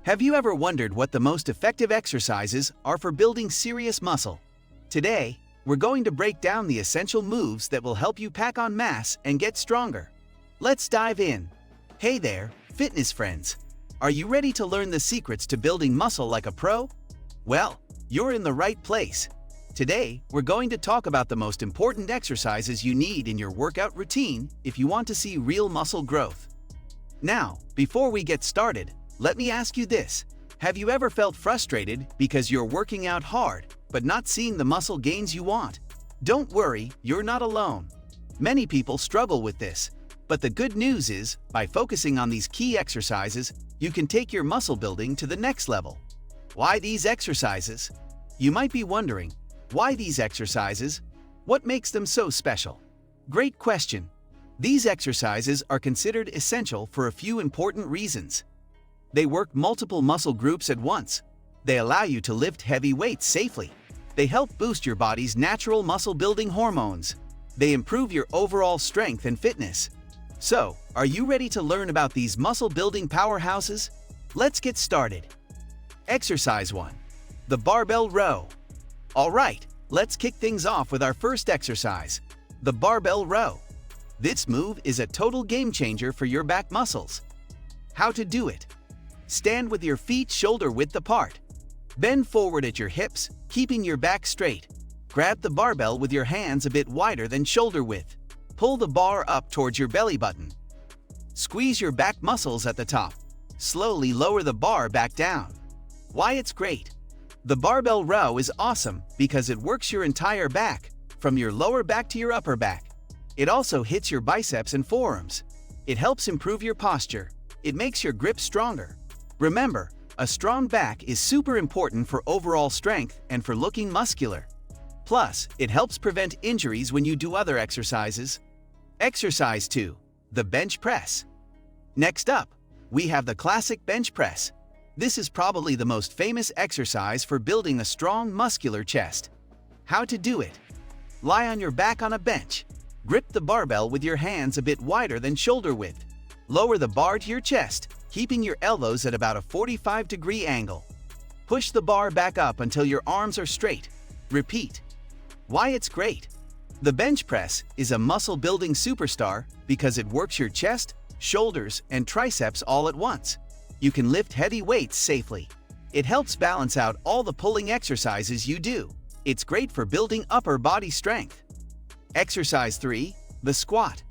Have you ever wondered what the most effective exercises are for building serious muscle? Today, we're going to break down the essential moves that will help you pack on mass and get stronger. Let's dive in. Hey there, fitness friends. Are you ready to learn the secrets to building muscle like a pro? Well, you're in the right place. Today, we're going to talk about the most important exercises you need in your workout routine if you want to see real muscle growth. Now, before we get started, let me ask you this. Have you ever felt frustrated because you're working out hard, but not seeing the muscle gains you want? Don't worry, you're not alone. Many people struggle with this. But the good news is, by focusing on these key exercises, you can take your muscle building to the next level. Why these exercises? You might be wondering, why these exercises? What makes them so special? Great question. These exercises are considered essential for a few important reasons. They work multiple muscle groups at once. They allow you to lift heavy weights safely. They help boost your body's natural muscle-building hormones. They improve your overall strength and fitness. So, are you ready to learn about these muscle-building powerhouses? Let's get started. Exercise 1. The Barbell Row. Alright, let's kick things off with our first exercise, the Barbell Row. This move is a total game changer for your back muscles. How to do it? Stand with your feet shoulder-width apart. Bend forward at your hips, keeping your back straight. Grab the barbell with your hands a bit wider than shoulder-width. Pull the bar up towards your belly button. Squeeze your back muscles at the top. Slowly lower the bar back down. Why it's great? The barbell row is awesome because it works your entire back, from your lower back to your upper back. It also hits your biceps and forearms. It helps improve your posture. It makes your grip stronger. Remember, a strong back is super important for overall strength and for looking muscular. Plus, it helps prevent injuries when you do other exercises. Exercise 2. The bench press. Next up, we have the classic bench press. This is probably the most famous exercise for building a strong muscular chest. How to do it? Lie on your back on a bench. Grip the barbell with your hands a bit wider than shoulder width. Lower the bar to your chest, keeping your elbows at about a 45-degree angle. Push the bar back up until your arms are straight. Repeat. Why it's great? The bench press is a muscle-building superstar because it works your chest, shoulders, and triceps all at once. You can lift heavy weights safely. It helps balance out all the pulling exercises you do. It's great for building upper body strength. Exercise 3. The squat.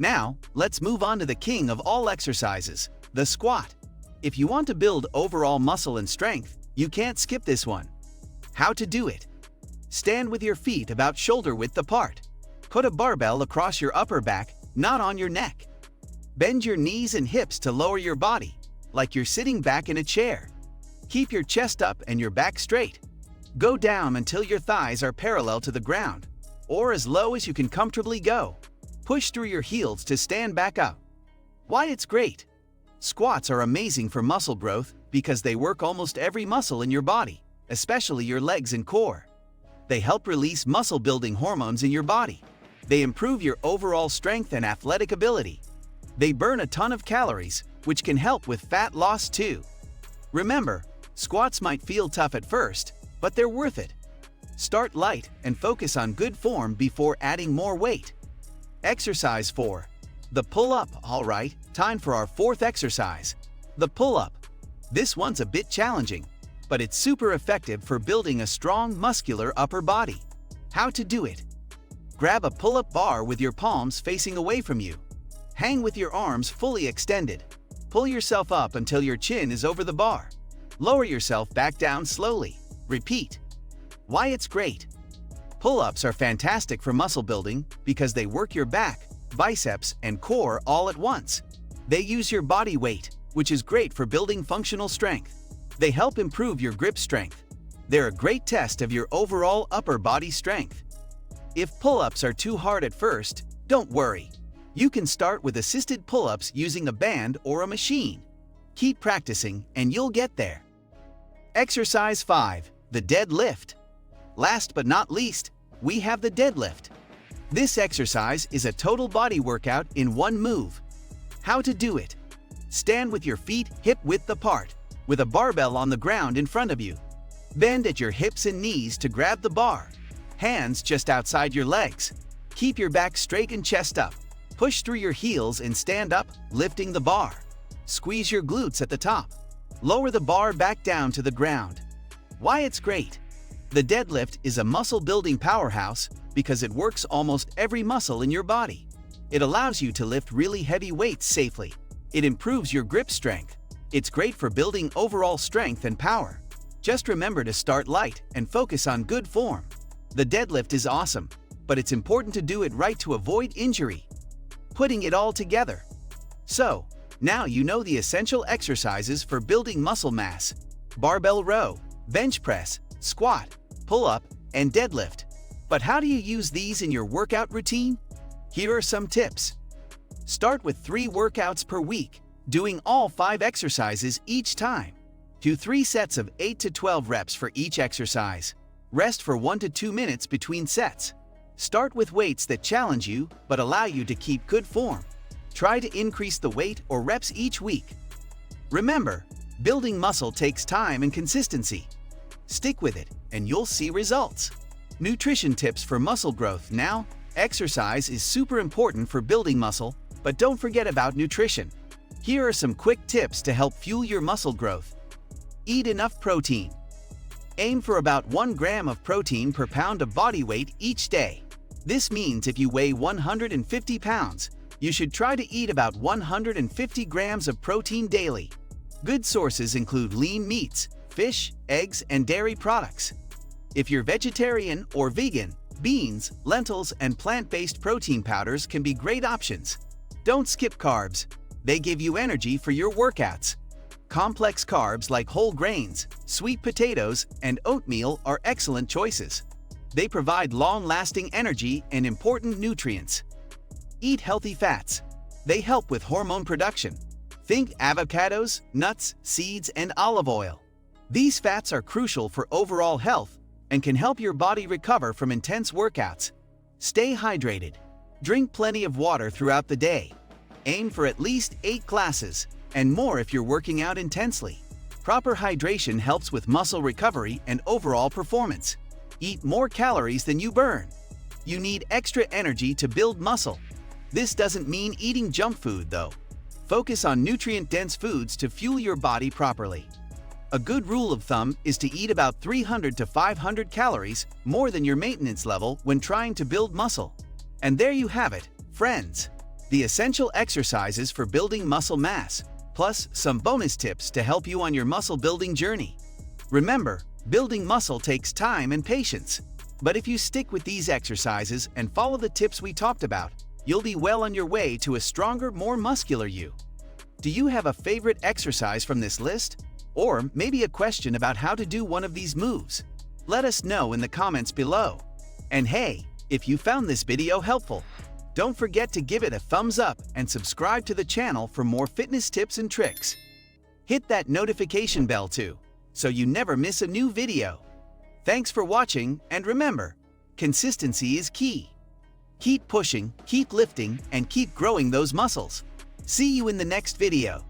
Now, let's move on to the king of all exercises, the squat. If you want to build overall muscle and strength, you can't skip this one. How to do it? Stand with your feet about shoulder-width apart. Put a barbell across your upper back, not on your neck. Bend your knees and hips to lower your body, like you're sitting back in a chair. Keep your chest up and your back straight. Go down until your thighs are parallel to the ground, or as low as you can comfortably go. Push through your heels to stand back up. Why it's great? Squats are amazing for muscle growth because they work almost every muscle in your body, especially your legs and core. They help release muscle-building hormones in your body. They improve your overall strength and athletic ability. They burn a ton of calories, which can help with fat loss too. Remember, squats might feel tough at first, but they're worth it. Start light and focus on good form before adding more weight. Exercise 4. The pull-up. Alright, time for our fourth exercise, the pull-up. This one's a bit challenging, but it's super effective for building a strong muscular upper body. How to do it? Grab a pull-up bar with your palms facing away from you. Hang with your arms fully extended. Pull yourself up until your chin is over the bar. Lower yourself back down slowly. Repeat. Why it's great? Pull-ups are fantastic for muscle building because they work your back, biceps, and core all at once. They use your body weight, which is great for building functional strength. They help improve your grip strength. They're a great test of your overall upper body strength. If pull-ups are too hard at first, don't worry. You can start with assisted pull-ups using a band or a machine. Keep practicing and you'll get there. Exercise 5. The deadlift. Last but not least, we have the deadlift. This exercise is a total body workout in one move. How to do it? Stand with your feet hip-width apart. with a barbell on the ground in front of you. Bend at your hips and knees to grab the bar. Hands just outside your legs. Keep your back straight and chest up. Push through your heels and stand up, lifting the bar. Squeeze your glutes at the top. Lower the bar back down to the ground. Why it's great? The deadlift is a muscle-building powerhouse because it works almost every muscle in your body. It allows you to lift really heavy weights safely. It improves your grip strength. It's great for building overall strength and power. Just remember to start light and focus on good form. The deadlift is awesome, but it's important to do it right to avoid injury. Putting it all together. So, now you know the essential exercises for building muscle mass: barbell row, bench press, squat, pull-up, and deadlift. But how do you use these in your workout routine? Here are some tips. Start with 3 workouts per week, doing all 5 exercises each time. Do 3 sets of 8 to 12 reps for each exercise. Rest for 1 to 2 minutes between sets. Start with weights that challenge you but allow you to keep good form. Try to increase the weight or reps each week. Remember, building muscle takes time and consistency. Stick with it and you'll see results. Nutrition tips for muscle growth. Now, exercise is super important for building muscle, but don't forget about nutrition. Here are some quick tips to help fuel your muscle growth. Eat enough protein. Aim for about 1 gram of protein per pound of body weight each day. This means if you weigh 150 pounds, you should try to eat about 150 grams of protein daily. Good sources include lean meats, fish, eggs, and dairy products. If you're vegetarian or vegan, beans, lentils, and plant-based protein powders can be great options. Don't skip carbs. They give you energy for your workouts. Complex carbs like whole grains, sweet potatoes, and oatmeal are excellent choices. They provide long-lasting energy and important nutrients. Eat healthy fats. They help with hormone production. Think avocados, nuts, seeds, and olive oil. These fats are crucial for overall health and can help your body recover from intense workouts. Stay hydrated. Drink plenty of water throughout the day. Aim for at least 8 glasses, and more if you're working out intensely. Proper hydration helps with muscle recovery and overall performance. Eat more calories than you burn. You need extra energy to build muscle. This doesn't mean eating junk food, though. Focus on nutrient-dense foods to fuel your body properly. A good rule of thumb is to eat about 300 to 500 calories more than your maintenance level when trying to build muscle. And there you have it, friends. The essential exercises for building muscle mass, plus some bonus tips to help you on your muscle building journey. Remember, building muscle takes time and patience. But if you stick with these exercises and follow the tips we talked about, you'll be well on your way to a stronger, more muscular you. Do you have a favorite exercise from this list? Or maybe a question about how to do one of these moves? Let us know in the comments below. And hey, if you found this video helpful, don't forget to give it a thumbs up and subscribe to the channel for more fitness tips and tricks. Hit that notification bell too, so you never miss a new video. Thanks for watching, and remember, consistency is key. Keep pushing, keep lifting, and keep growing those muscles. See you in the next video.